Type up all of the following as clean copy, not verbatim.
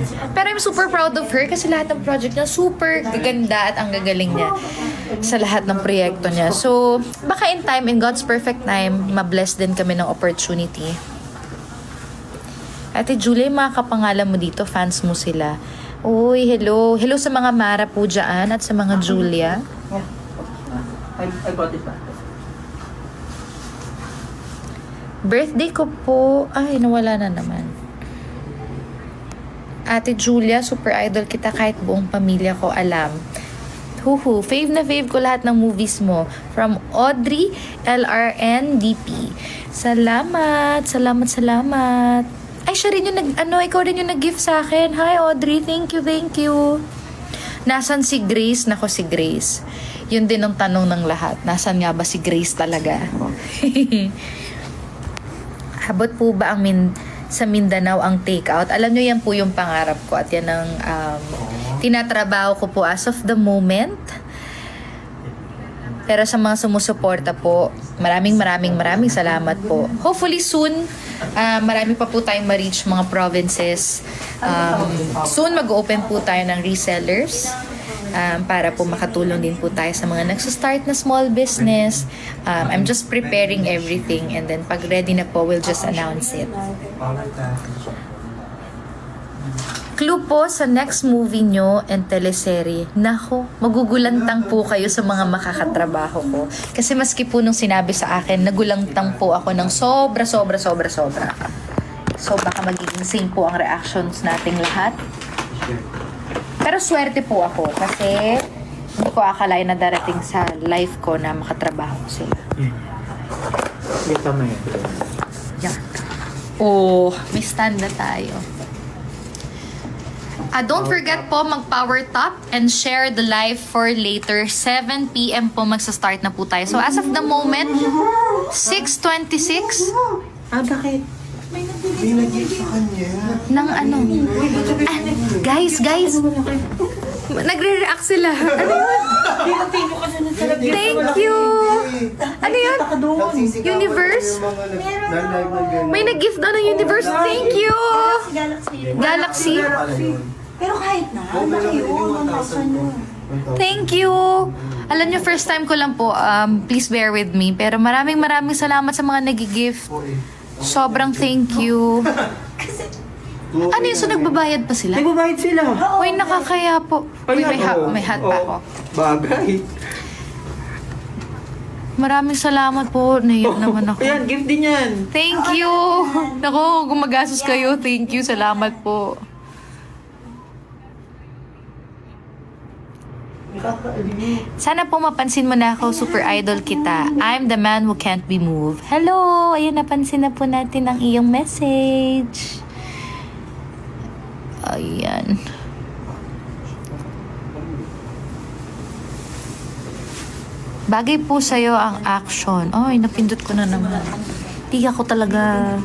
Pero I'm super proud of her kasi lahat ng project niya super gaganda at ang gagaling niya sa lahat ng proyekto niya. So, baka in time, in God's perfect time, mabless din kami ng opportunity. Ate Julia, yung mga kapangalan mo dito, fans mo sila. Uy, hello. Hello sa mga Mara po dyan at sa mga Julia. I got it back. Birthday ko po. Ay, nawala na naman. Ate Julia, super idol kita kahit buong pamilya ko alam. Huhu, fave na fave ko lahat ng movies mo. From Audrey, LRNDP. Salamat, salamat, salamat. Ay, siya rin yung ikaw rin yung nag-gift sa akin. Hi, Audrey. Thank you, thank you. Nasaan si Grace? Nako, si Grace. Yun din ang tanong ng lahat. Nasaan nga ba si Grace talaga? Habot po ba sa Mindanao ang take-out? Alam nyo, yan po yung pangarap ko at yan ang tinatrabaho ko po as of the moment. Pero sa mga sumusuporta po, maraming salamat po. Hopefully soon, marami pa po tayong ma-reach mga provinces. Soon mag-open po tayo ng resellers para po makatulong din po tayo sa mga nagsastart na small business. I'm just preparing everything and then pag ready na po, we'll just announce it. Clue po sa next movie nyo and teleserye. Nako, magugulantang po kayo sa mga makakatrabaho ko. Kasi maski po nung sinabi sa akin, nagulantang po ako ng sobra. So baka magiging same po ang reactions nating lahat. Pero swerte po ako kasi hindi ko akalain na darating sa life ko na makatrabaho sila. Kita mo yun. Yan. Oh, may stand na tayo. Don't forget po mag-power top and share the live for later. 7 p.m. po magsa-start na po tayo. So as of the moment, 6:26. Bakit? May nag-gift sa kanya. Ng ano? Guys! Nagre-react sila. Ano yun? Thank you! Ano yun? Universe? May nag-gift daw ng Universe. Thank you! Galaxy? Pero kahit na, laki yun, 1,000 yun. Thank you! Alam nyo, first time ko lang po. Please bear with me. Pero maraming salamat sa mga nag-gift. Sobrang thank you. Ano yun? So nagbabayad pa sila? Nagbabayad sila. Uy, nakakaya po. Uy, may hat pa ako. Bagay. Maraming salamat po. Naiyak naman ako. Ayan, gift din yan. Thank you! Naku, gumagastos kayo. Thank you. Salamat po. Sana po mapansin mo na ako, super idol kita. I'm the man who can't be moved. Hello! Ayun, napansin na po natin ang iyong message. Ayan. Bagay po sa'yo ang action. Ay, napindot ko na naman. Di ako talaga...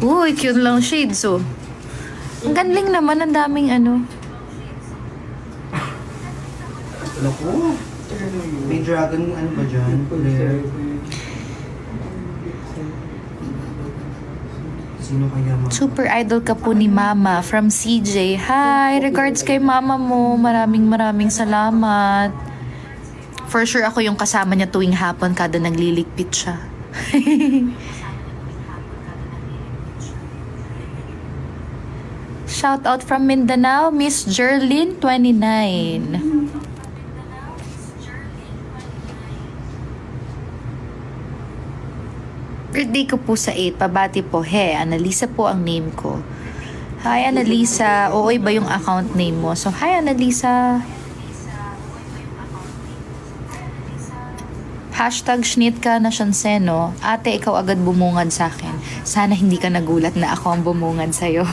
Uy, cute lang shades, oh. Ang gandling naman, ang daming ano. Naku. May dragon, ano ba dyan? Blair. Sino kaya mo? Super idol ka po ni Mama from CJ. Hi, regards kay Mama mo. Maraming salamat. For sure ako yung kasama niya tuwing hapon kada nagliligpit siya. Shout out from Mindanao, Miss Jerlyn 29. Birthday ko po sa 8. Pabati po. He, Annalisa po ang name ko. Hi, Annalisa. Oo, iba yung account name mo. So, hi, Annalisa. Hashtag Shnitka na Shanseno. Ate, ikaw agad bumungad sa akin. Sana hindi ka nagulat na ako ang bumungad sa'yo.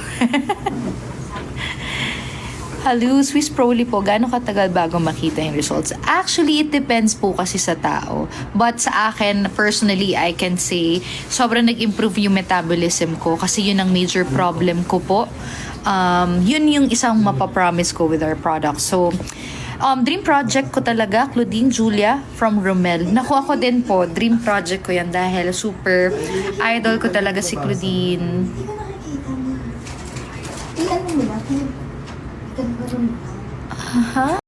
Hello, Swiss Proli po. Gaano katagal bago makita yung results? Actually, it depends po kasi sa tao. But sa akin, personally, I can say, sobrang nag-improve yung metabolism ko kasi yun ang major problem ko po. Yun yung isang mapapromise ko with our product. So, Dream project ko talaga, Claudine Julia from Romel. Naku, ako din po, dream project ko yan dahil super idol ko talaga si Claudine. Hindi ko nakikita mo. Tingnan mo muna. Tingnan mo. Aha.